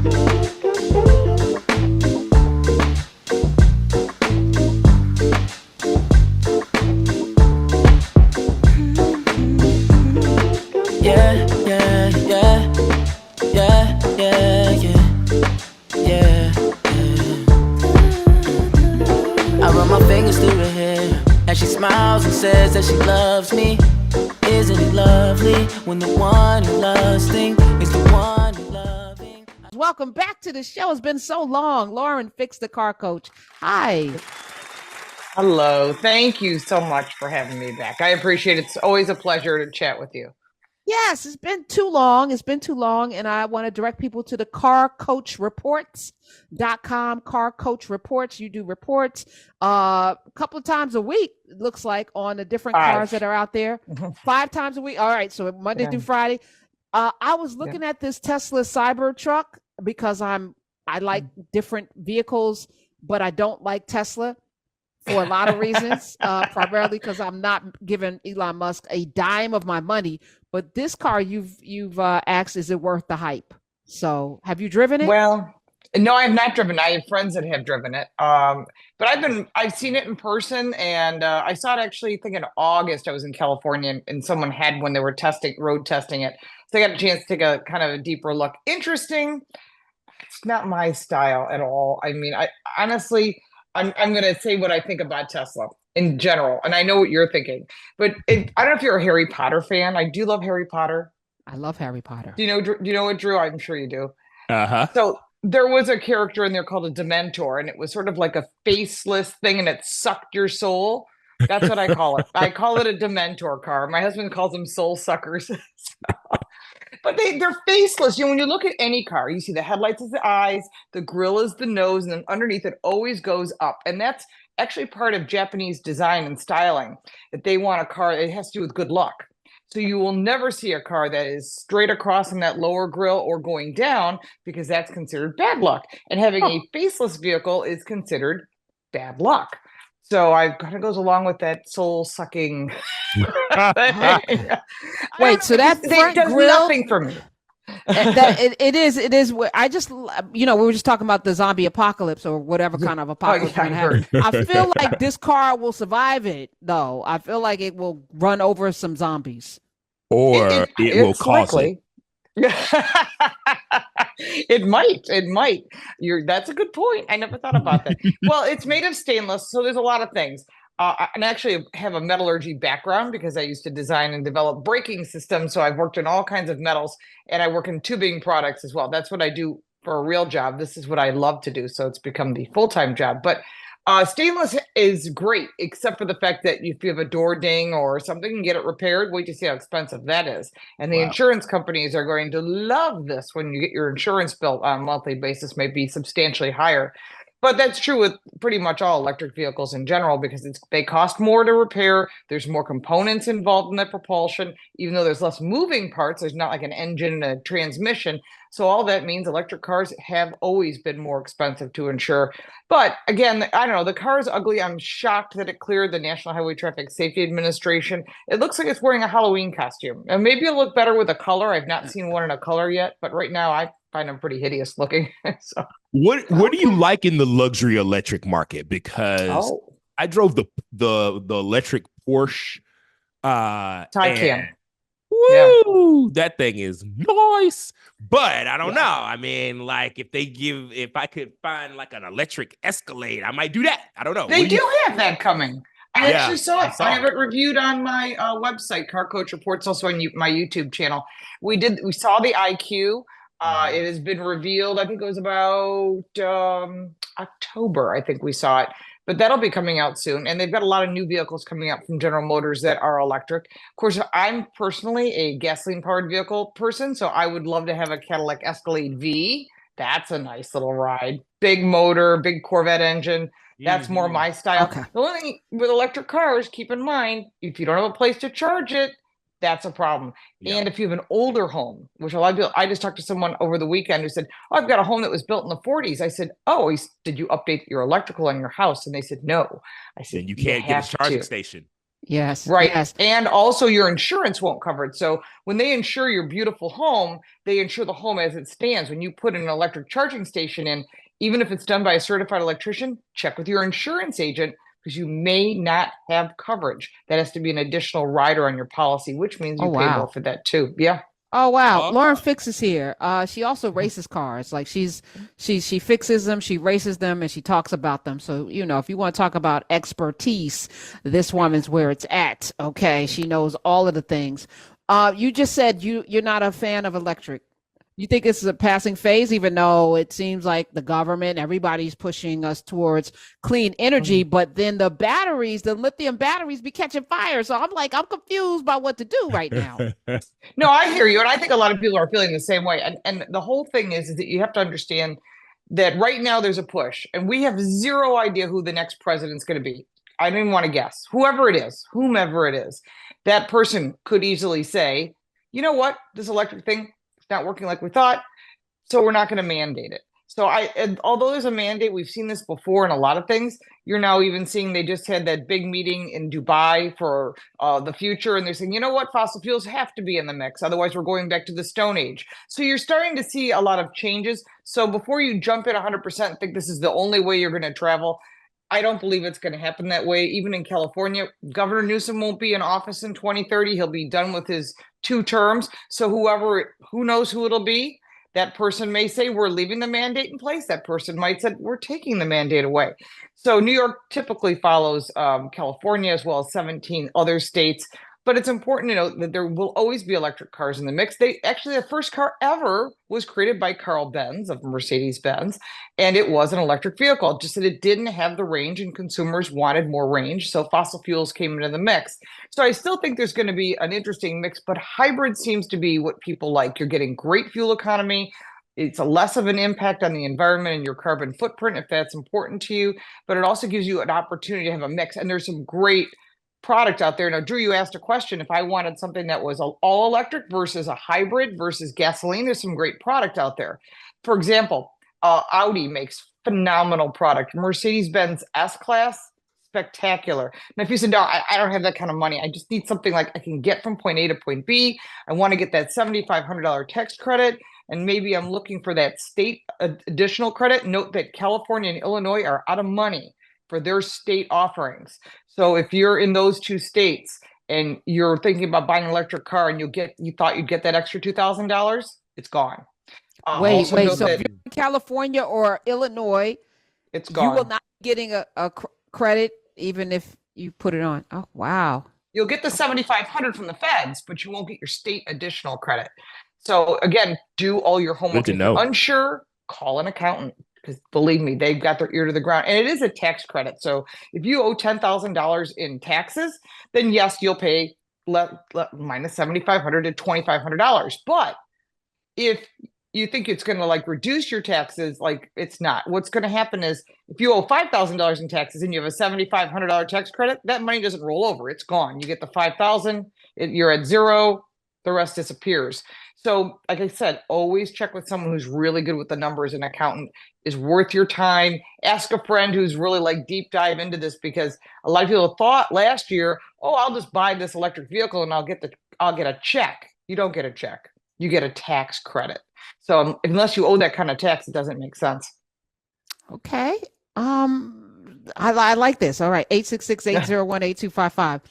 Yeah, yeah, yeah, yeah, yeah, yeah, I run my fingers through her hair as she smiles and says that she loves me. Isn't it lovely when the one you lusting is the one you're loving? Welcome back to the show. It's been so long. Lauren Fix the Car Coach. Hi. Hello. Thank you so much for having me back. I appreciate it. It's always a pleasure to chat with you. Yes, it's been too long. It's been too long. And I want to direct people to the carcoachreports.com. Car Coach Reports. You do reports a couple of times a week, it looks like, on the different cars that are out there. 5 times a week. All right. So Monday through Friday. I was looking at this Tesla Cybertruck because I like different vehicles, but I don't like Tesla for a lot of reasons, primarily because I'm not giving Elon Musk a dime of my money. But this car you've asked, is it worth the hype? So have you driven it? Well, no, I have not driven. I have friends that have driven it. But I've seen it in person, and I saw it actually, I think in August. I was in California, and someone had when they were road testing it. So I got a chance to take a kind of a deeper look. Interesting. It's not my style at all. I mean, I honestly, I'm going to say what I think about Tesla in general, and I know what you're thinking. But I don't know if you're a Harry Potter fan. I do love Harry Potter. I love Harry Potter. Do you know what, Drew? I'm sure you do. Uh-huh. So there was a character in there called a Dementor, and it was sort of like a faceless thing, and it sucked your soul. That's what I call it. I call it a Dementor car. My husband calls them soul suckers. But they're faceless. You know, when you look at any car, you see the headlights as the eyes, the grille is the nose, and then underneath it always goes up. And that's actually part of Japanese design and styling, that they want a car, it has to do with good luck. So you will never see a car that is straight across in that lower grille or going down, because that's considered bad luck. And having a faceless vehicle is considered bad luck. So I kind of goes along with that soul sucking. Wait, so that front does grille, nothing for me. it is. I just, we were just talking about the zombie apocalypse or whatever kind of apocalypse. I feel like this car will survive it, though. I feel like it will run over some zombies, or it will cause it. It might. That's a good point. I never thought about that. Well, it's made of stainless, so there's a lot of things. And actually have a metallurgy background because I used to design and develop braking systems. So I've worked in all kinds of metals, and I work in tubing products as well. That's what I do for a real job. This is what I love to do. So it's become the full-time job. But stainless is great, except for the fact that if you have a door ding or something, you can get it repaired. Wait to see how expensive that is. And the insurance companies are going to love this when you get your insurance bill on a monthly basis, may be substantially higher. But that's true with pretty much all electric vehicles in general, because they cost more to repair. There's more components involved in the propulsion. Even though there's less moving parts, there's not like an engine and a transmission. So all that means electric cars have always been more expensive to insure. But again, I don't know, the car is ugly. I'm shocked that it cleared the National Highway Traffic Safety Administration. It looks like it's wearing a Halloween costume. And maybe it'll look better with a color. I've not seen one in a color yet, but right now I find them pretty hideous looking. So What do you like in the luxury electric market? Because I drove the electric Porsche Taycan. Woo! Yeah. That thing is nice, but I don't know. I mean, like if I could find like an electric Escalade, I might do that. I don't know. They do have that coming. I actually saw it. I have it reviewed on my website, Car Coach Reports, also on my YouTube channel. We saw the IQ. It has been revealed. I think it was about October. I think we saw it. But that'll be coming out soon. And they've got a lot of new vehicles coming out from General Motors that are electric. Of course, I'm personally a gasoline-powered vehicle person, so I would love to have a Cadillac Escalade V. That's a nice little ride. Big motor, big Corvette engine. That's more my style. Okay. The only thing with electric cars, keep in mind, if you don't have a place to charge it, that's a problem. Yeah. And if you have an older home, which a lot of people, I just talked to someone over the weekend who said, I've got a home that was built in the 40s. I said, did you update your electrical on your house? And they said, no. I said, then you can't get a charging station. Yes. Right. Yes. And also your insurance won't cover it. So when they insure your beautiful home, they insure the home as it stands. When you put an electric charging station in, even if it's done by a certified electrician, check with your insurance agent because you may not have coverage. That has to be an additional rider on your policy, which means Oh, you pay more wow. for that too. Yeah. Oh wow, Oh. Lauren Fix is here. She also races cars. Like she fixes them, she races them, and she talks about them. So if you want to talk about expertise, this woman's where it's at. Okay, she knows all of the things. You just said you're not a fan of electric. You think this is a passing phase, even though it seems like the government, everybody's pushing us towards clean energy, but then the lithium batteries be catching fire. So I'm confused by what to do right now. No, I hear you. And I think a lot of people are feeling the same way. And the whole thing is that you have to understand that right now there's a push and we have zero idea who the next president's going to be. I don't even want to guess. Whomever it is, that person could easily say, you know what, this electric thing, it's not working like we thought, so we're not going to mandate it. So and although there's a mandate, we've seen this before in a lot of things. You're now even seeing they just had that big meeting in Dubai for the future, and they're saying, you know what, fossil fuels have to be in the mix, otherwise we're going back to the Stone Age. So you're starting to see a lot of changes. So before you jump in 100% and think this is the only way you're going to travel, I don't believe it's going to happen that way. Even in California, Governor Newsom won't be in office in 2030. He'll be done with his 2 terms. So who knows who it'll be? That person may say, we're leaving the mandate in place. That person might say, we're taking the mandate away. So New York typically follows California as well as 17 other states. But it's important to note that there will always be electric cars in the mix. The first car ever was created by Carl Benz of Mercedes-Benz, and it was an electric vehicle, just that it didn't have the range and consumers wanted more range. So fossil fuels came into the mix. So I still think there's going to be an interesting mix, but hybrid seems to be what people like. You're getting great fuel economy. It's a less of an impact on the environment and your carbon footprint if that's important to you, but it also gives you an opportunity to have a mix. And there's some great product out there. Now, Drew, you asked a question if I wanted something that was all electric versus a hybrid versus gasoline. There's some great product out there. For example, Audi makes phenomenal product. Mercedes-Benz S-Class, spectacular. Now, if you said, no, I don't have that kind of money. I just need something like I can get from point A to point B. I want to get that $7,500 tax credit. And maybe I'm looking for that state additional credit. Note that California and Illinois are out of money for their state offerings. So if you're in those 2 states and you're thinking about buying an electric car and you thought you'd get that extra $2,000, it's gone. Wait. So if you're in California or Illinois, it's gone. You will not be getting a credit even if you put it on. Oh, wow. You'll get the $7,500 from the feds, but you won't get your state additional credit. So again, do all your homework. If you're unsure, call an accountant. Because believe me, they've got their ear to the ground. And it is a tax credit. So if you owe $10,000 in taxes, then yes, you'll pay minus $7,500 to $2,500. But if you think it's going to reduce your taxes, it's not. What's going to happen is if you owe $5,000 in taxes and you have a $7,500 tax credit, that money doesn't roll over. It's gone. You get the $5,000, you're at zero, the rest disappears. So like I said, always check with someone who's really good with the numbers. An accountant is worth your time. Ask a friend who's really deep dive into this, because a lot of people thought last year, oh, I'll just buy this electric vehicle and I'll get a check. You don't get a check. You get a tax credit. So unless you owe that kind of tax, it doesn't make sense. Okay. I like this. All right. 866-801-8255.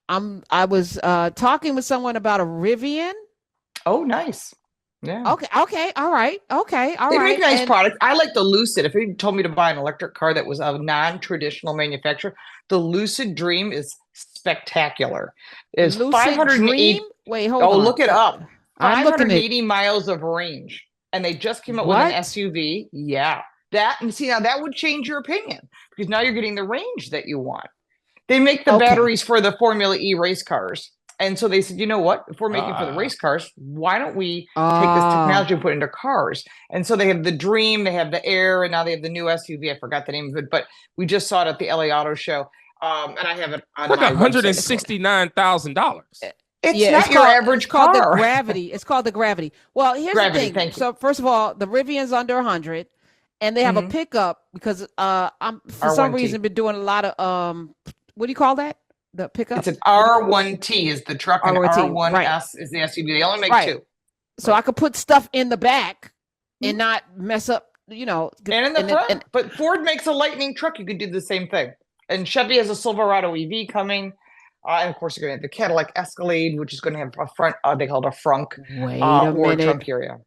I was talking with someone about a Rivian. Oh, nice. Yeah. Okay. All right. They make nice product. I like the Lucid. If you told me to buy an electric car that was a non-traditional manufacturer, the Lucid Dream is spectacular. It's 580. Wait, hold on. Oh, look it up. I'm looking 580 miles of range. And they just came out with an SUV. Yeah. Now that would change your opinion, because now you're getting the range that you want. They make the batteries for the Formula E race cars. And so they said, you know what? If we're making for the race cars, why don't we take this technology and put it into cars? And so they have the Dream, they have the Air, and now they have the new SUV. I forgot the name of it, but we just saw it at the LA Auto Show. And I have it on my $169,000. It's not your average car. It's called the Gravity. It's called the Gravity. Well, here's the thing. Thank you. So first of all, the Rivian's under 100, and they have a pickup because I'm for some reason been doing a lot of what do you call that? the pickup? It's an R1T is the truck and R1T, R1S right. is the SUV. They only make Right. two. So I could put stuff in the back and not mess up, you know. And in the front. But Ford makes a Lightning truck. You could do the same thing. And Chevy has a Silverado EV coming. And of course, you're going to have the Cadillac Escalade, which is going to have a front, they call it a frunk. Wait a or minute. trunk area.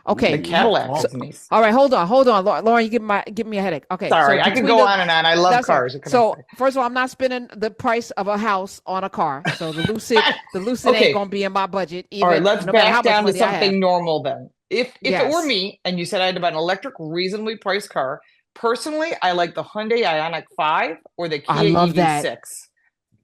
Okay. The Cadillac is nice. All right, hold on. Lauren, you give me a headache. Okay. Sorry, I could go on and on. I love cars. So first of all, I'm not spending the price of a house on a car. So the Lucid ain't gonna be in my budget. Even, all right, let's back down to something normal then. If Yes. it were me and you said I had to buy an electric, reasonably priced car, personally, I like the Hyundai Ioniq 5 or the Kia EV6.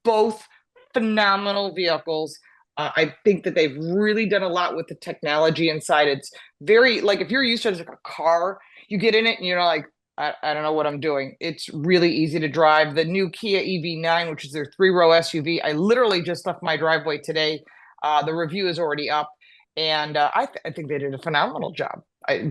Both phenomenal vehicles. I think that they've really done a lot with the technology inside. It's very, like, if you're used to it as like a car, you get in it and you're like, I don't know what I'm doing. It's really easy to drive. The new Kia EV9, which is their 3-row SUV, I literally just left my driveway today. The review is already up. And I think they did a phenomenal job.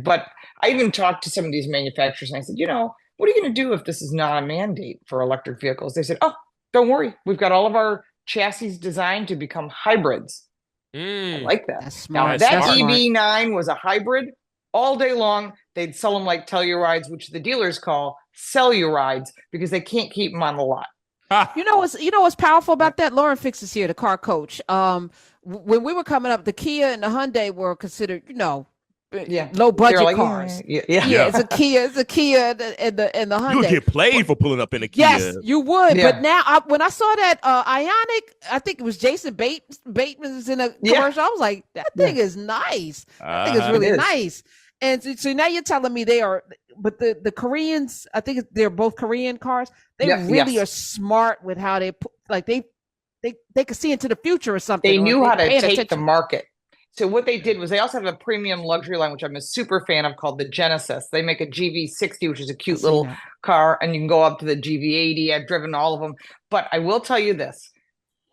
But I even talked to some of these manufacturers and I said, what are you going to do if this is not a mandate for electric vehicles? They said, oh, don't worry. We've got all of our chassis designed to become hybrids. I like that. That's smart. Now, that EV9 was a hybrid all day long. They'd sell them like Tellurides, which the dealers call Cellurides, because they can't keep them on the lot. You know what's powerful about that? Lauren Fixes here, the car coach. When we were coming up, the Kia and the Hyundai were considered, low budget cars. It's a Kia and the Hyundai. You would get played for pulling up in a Kia. Yes, you would. Yeah. But now, when I saw that Ioniq, I think it was Jason Bateman's in a commercial. I was like, that thing is nice. I think it's really nice. And so now you're telling me they are, but the Koreans, I think they're both Korean cars. They really are smart with how they put, like they could see into the future or something. They knew how to take the market. So what they did was they also have a premium luxury line, which I'm a super fan of, called the Genesis. They make a GV60, which is a cute little car, and you can go up to the GV80. I've driven all of them. But I will tell you this.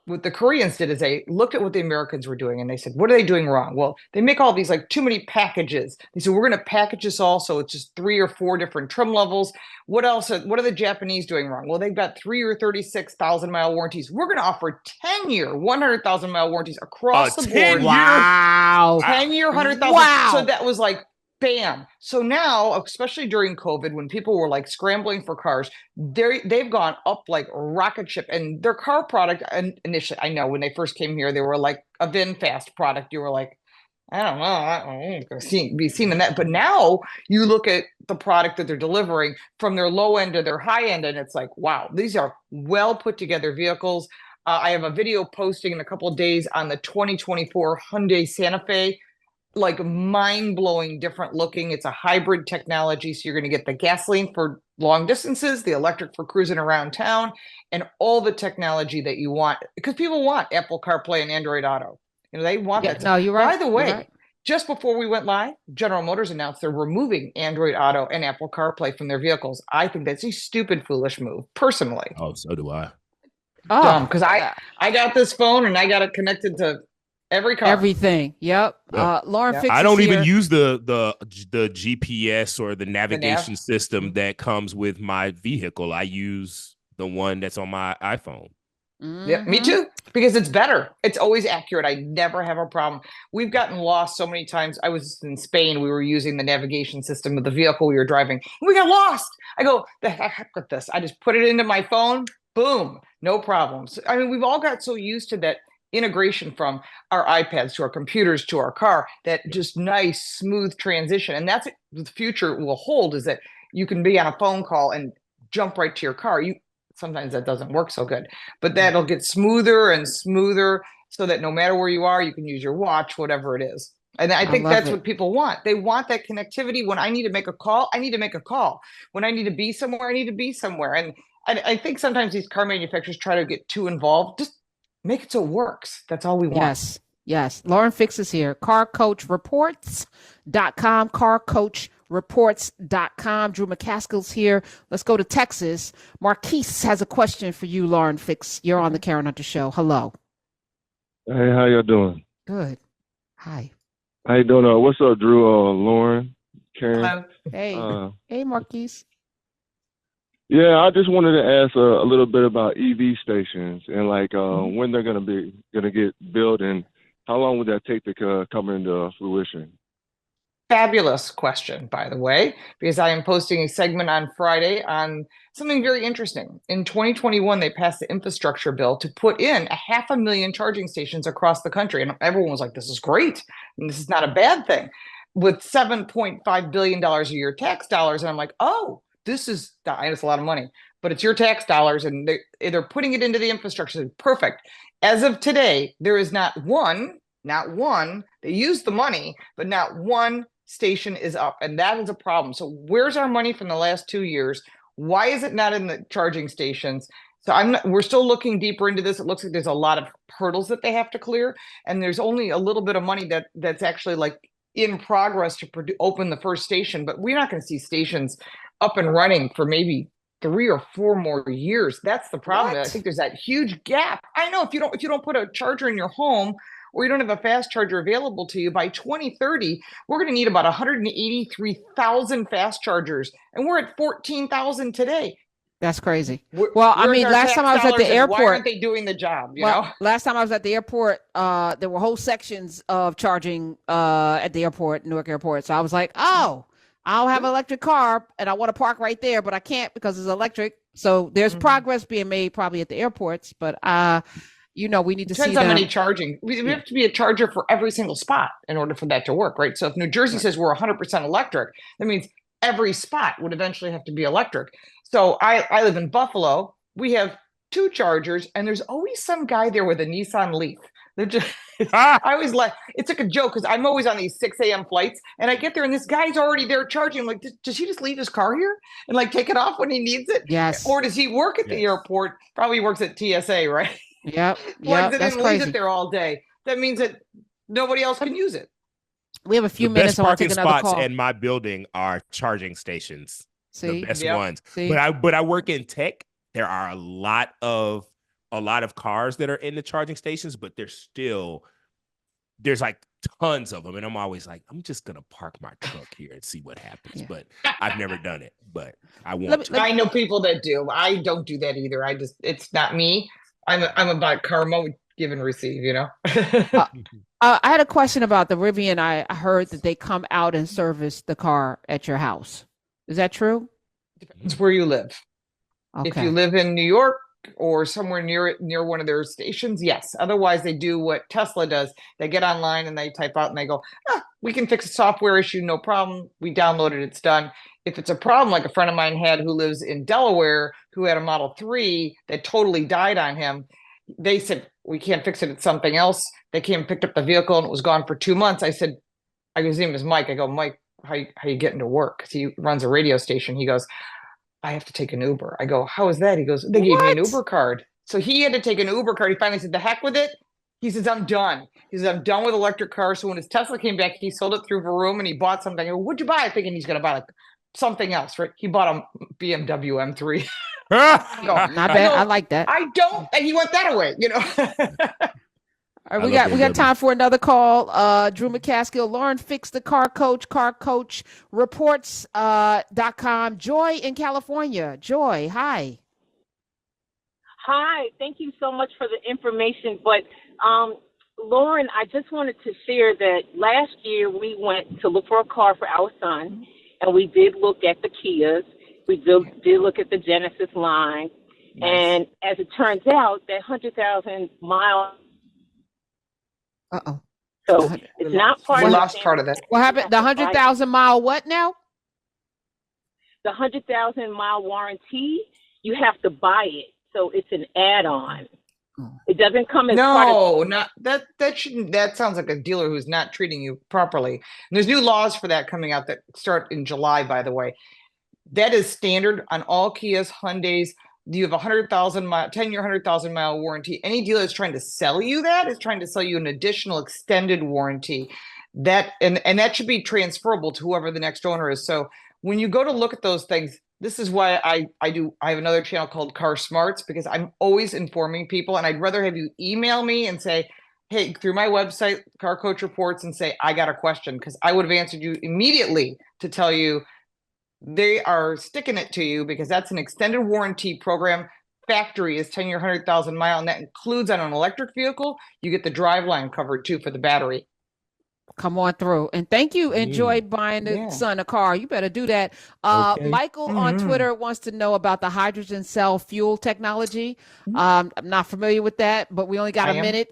What the Koreans did is they looked at what the Americans were doing and they said, what are they doing wrong? Well, they make all these like too many packages. They said, we're going to package this all so it's just 3 or 4 different trim levels. What else? What are the Japanese doing wrong? Well, they've got 3 or 36,000 mile warranties. We're going to offer 10-year, 100,000 mile warranties across the board. Wow. 10-year, 100,000. Wow. So that was like, bam. So now, especially during COVID, when people were like scrambling for cars, they've gone up like rocket ship. And their car product, and initially, I know when they first came here, they were like a VinFast product. You were like, I don't know, I'm going to be seen in that. But now you look at the product that they're delivering from their low end to their high end, and it's like, wow, these are well put together vehicles. I have a video posting in a couple of days on the 2024 Hyundai Santa Fe. Like mind-blowing, different looking. It's a hybrid technology, so you're going to get the gasoline for long distances, the electric for cruising around town, and all the technology that you want, because people want Apple CarPlay and Android Auto. They want that. No, you're right. By the way, just before we went live, General Motors announced they're removing Android Auto and Apple CarPlay from their vehicles. I think that's a stupid, foolish move, personally. Oh, so do I. Dumb, because I got this phone and I got it connected to every car. Everything. Yep. Lauren Fixes I don't even here. use the GPS or the navigation system that comes with my vehicle. I use the one that's on my iPhone. Yeah, me too. Because it's better. It's always accurate. I never have a problem. We've gotten lost so many times. I was in Spain. We were using the navigation system of the vehicle we were driving. We got lost. I go, the heck with this. I just put it into my phone. Boom. No problems. I mean, we've all got so used to that integration from our iPads to our computers to our car, that just nice, smooth transition. And that's what the future will hold, is that you can be on a phone call and jump right to your car. Sometimes that doesn't work so good, but that'll get smoother and smoother so that no matter where you are, you can use your watch, whatever it is. And I think that's what people want. They want that connectivity. When I need to make a call, I need to make a call. When I need to be somewhere, I need to be somewhere. And I think sometimes these car manufacturers try to get too involved. Just make it so it works. That's all we want. Yes. Lauren Fixes here. CarCoachReports.com. CarCoachReports.com. Drew McCaskill's here. Let's go to Texas. Marquise has a question for you, Lauren Fix. You're on the Karen Hunter Show. Hello. Hey, how y'all doing? Good. Hi. How you doing? What's up, Drew? Lauren, Karen. Hello. Hey. Hey, Marquise. Yeah, I just wanted to ask a little bit about EV stations and like when they're gonna get built and how long would that take to come into fruition? Fabulous question, by the way, because I am posting a segment on Friday on something very interesting. In 2021, they passed the infrastructure bill to put in 500,000 charging stations across the country. And everyone was like, this is great. And this is not a bad thing. With $7.5 billion a year tax dollars. And I'm like, oh, it's a lot of money, but it's your tax dollars. And they're putting it into the infrastructure. Perfect. As of today, there is not one, they use the money, but not one station is up, and that is a problem. So where's our money from the last 2 years? Why is it not in the charging stations? So we're still looking deeper into this. It looks like there's a lot of hurdles that they have to clear, and there's only a little bit of money that's actually like in progress to open the first station, but we're not going to see stations up and running for maybe 3 or 4 more years. That's the problem. I think there's that huge gap. I know if you don't put a charger in your home, or you don't have a fast charger available to you, by 2030, we're going to need about 183,000 fast chargers. And we're at 14,000 today. That's crazy. I mean, last time I was at the airport. Why aren't they doing the job? You know? Last time I was at the airport, there were whole sections of charging at the airport, Newark Airport. So I was like, oh, I'll have an electric car and I want to park right there, but I can't because it's electric. So there's progress being made probably at the airports, but we need to see how many charging. We have to be a charger for every single spot in order for that to work, right? So if New Jersey says we're 100% electric, that means every spot would eventually have to be electric. So I live in Buffalo. We have 2 chargers, and there's always some guy there with a Nissan Leaf. They're just, I always like, it's like a joke because I'm always on these 6 a.m. flights, and I get there and this guy's already there charging. I'm like, does he just leave his car here and like take it off when he needs it? Yes. Or does he work at the airport? Probably works at TSA, right? Yep. That's crazy. Leave it there all day. That means that nobody else can use it. We have a few minutes. The best parking spots in my building are charging stations. See? The best ones. See? But I work in tech. There are a lot of cars that are in the charging stations, but there's like tons of them, and I'm always like, I'm just gonna park my truck here and see what happens. But I've never done it, but I want to. I know people that do. I don't do that either. It's not me. I'm about karma, give and receive, you know. I had a question about the Rivian. I heard that they come out and service the car at your house. Is that true? Depends where you live. Okay. If you live in New York or somewhere near one of their stations, yes. Otherwise, they do what Tesla does. They get online and they type out and they go, we can fix a software issue, no problem. We download it, it's done. If it's a problem, like a friend of mine had who lives in Delaware, who had a Model 3 that totally died on him, they said, we can't fix it, it's something else. They came and picked up the vehicle and it was gone for 2 months. I said, his name is Mike. I go, Mike, how you getting to work? Because he runs a radio station. He goes, I have to take an Uber. I go, how is that? He goes, they gave me an Uber card. So he had to take an Uber card. He finally said, the heck with it. He says, I'm done. He says, I'm done with electric cars. So when his Tesla came back, he sold it through Vroom and he bought something. I go, what'd you buy? Thinking he's going to buy like something else, right? He bought a BMW M3. Not bad. I like that. I don't. And he went that away, you know. All right, we got time for another call. Drew McCaskill, Lauren Fix the Car Coach Reports.com. Joy in California. Joy, hi. Hi, thank you so much for the information. But Lauren, I just wanted to share that last year we went to look for a car for our son, and we did look at the Kias. We did look at the Genesis line. Nice. And as it turns out, that 100,000 mile. Uh-oh. So it's not part of we lost part of it. What happened? The 100,000 mile what now? The 100,000 mile warranty, you have to buy it. So it's an add-on. It doesn't come as part of that shouldn't. That sounds like a dealer who's not treating you properly. And there's new laws for that coming out that start in July, by the way. That is standard on all Kias, Hyundais. You have 100,000 mile, 10-year, 100,000 mile warranty. Any dealer that's trying to sell you that is trying to sell you an additional extended warranty. That and that should be transferable to whoever the next owner is. So when you go to look at those things, this is why I have another channel called Car Smarts, because I'm always informing people, and I'd rather have you email me and say, hey, through my website, Car Coach Reports, and say, I got a question, because I would have answered you immediately to tell you they are sticking it to you because that's an extended warranty program. Factory is 10-year, 100,000 mile, and that includes on an electric vehicle. You get the driveline covered too for the battery. Come on through. And thank you. Enjoy buying the son a car. You better do that. Michael on Twitter wants to know about the hydrogen cell fuel technology. I'm not familiar with that, but we only got a minute.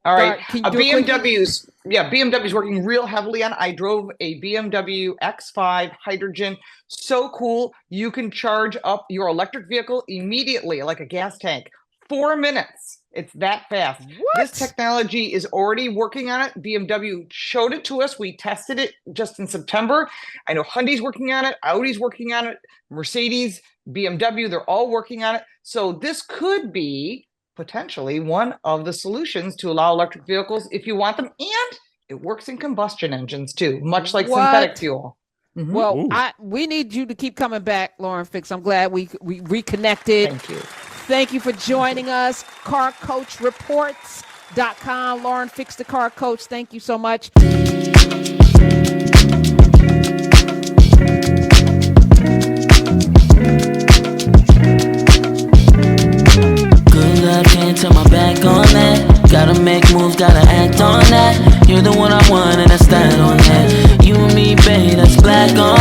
All right. BMW's working real heavily on. I drove a BMW X5 hydrogen. So cool. You can charge up your electric vehicle immediately, like a gas tank. 4 minutes. It's that fast. What? This technology is already working on it. BMW showed it to us. We tested it just in September. I know Hyundai's working on it. Audi's working on it. Mercedes, BMW, they're all working on it. So this could be potentially one of the solutions to allow electric vehicles if you want them. And it works in combustion engines too, much like synthetic fuel. Well, we need you to keep coming back, Lauren Fix. I'm glad we reconnected. Thank you. Thank you for joining us. CarCoachReports.com. Lauren Fix, the Car Coach. Thank you so much. Good love can't turn my back on that. Gotta make moves, gotta act on that. You're the one I want and I stand on that. You and me, babe, that's black on